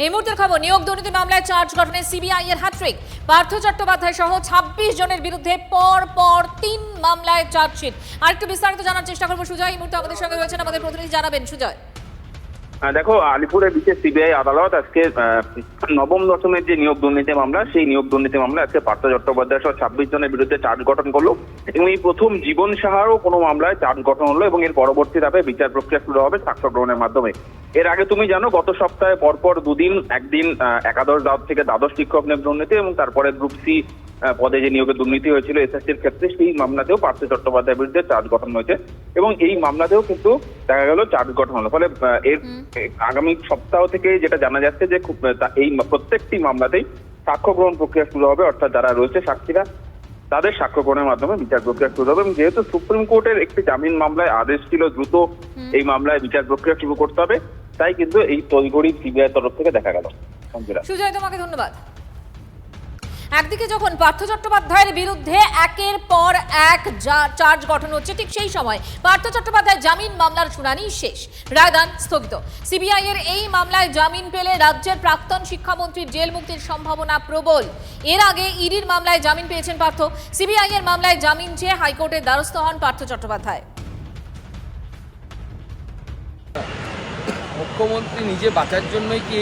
এই মুহূর্তের খবর, নিয়োগ দুর্নীতি মামলায় চার্জ গঠনে সিবিআই এর হ্যাট্রিক। পার্থ চট্টোপাধ্যায় সহ 26 জনের বিরুদ্ধে পর 3 মামলায় চার্জশিট। আর একটু বিস্তারিত জানার চেষ্টা করবো সুজয় এই মুহূর্তে আমাদের সঙ্গে রয়েছেন, আমাদের প্রতিনিধি জানাবেন। সুজয়, দেখো, আলিপুরের বিশেষ সিবিআই আদালত আজকে নবম দশমের যে নিয়োগ দুর্নীতি মামলা, সেই নিয়োগ দুর্নীতি মামলা আজকে পার্থ চট্টোপাধ্যায় সহ 26 জনের বিরুদ্ধে চার্জ গঠন করলো এবং এই প্রথম জীবন সাহারও কোনো মামলায় চার্জ গঠন হলো এবং এর পরবর্তী ধাপে বিচার প্রক্রিয়া শুরু হবে সাক্ষ্য গ্রহণের মাধ্যমে। এর আগে তুমি জানো, গত সপ্তাহে পরপর দুদিন, একদিন একাদশ থেকে দ্বাদশ শিক্ষক নিয়োগ দুর্নীতি এবং তারপরে গ্রুপ সি পদে যে নিয়োগের দুর্নীতি হয়েছিল এসএসসির ক্ষেত্রে, সেই মামলাতেও পার্থ চট্টোপাধ্যায়ের বিরুদ্ধে চার্জ গঠন হয়েছে এবং এই মামলাতেও কিন্তু দেখা গেল চার্জ গঠন হলো। ফলে এর আগামী সপ্তাহ থেকে যেটা জানা যাচ্ছে যে এই প্রত্যেকটি মামলাতেই সাক্ষ্য গ্রহণ প্রক্রিয়া শুরু হবে, অর্থাৎ যারা রয়েছে সাক্ষীরা তাদের সাক্ষ্য গ্রহণের মাধ্যমে বিচার প্রক্রিয়া শুরু হবে। এবং যেহেতু সুপ্রিম কোর্টের একটি জামিন মামলায় আদেশ ছিল দ্রুত এই মামলায় বিচার প্রক্রিয়া শুরু করতে হবে, তাই কিন্তু এই তড়িঘড়ি সিবিআই তরফ থেকে দেখা গেল। সুজয়, তোমাকে ধন্যবাদ। একদিকে যখন পার্থ চট্টোপাধ্যায়ের বিরুদ্ধে একের পর এক চার্জ গঠন হচ্ছে, ঠিক সেই সময় পার্থ চট্টোপাধ্যায় জামিন মামলার শুনানি শেষ, রায়দান স্থগিত। সিবিআই এর এই মামলায় জামিন পেলে রাজ্যের প্রাক্তন শিক্ষামন্ত্রীর জেল মুক্তির সম্ভাবনা প্রবল। এর আগে ইডির মামলায় জামিন পেয়েছেন পার্থ। সিবিআই এর মামলায় জামিন চেয়ে হাইকোর্টের দ্বারস্থ হন পার্থ চট্টোপাধ্যায়। মুখ্যমন্ত্রী নিজে বাঁচার জন্যই কি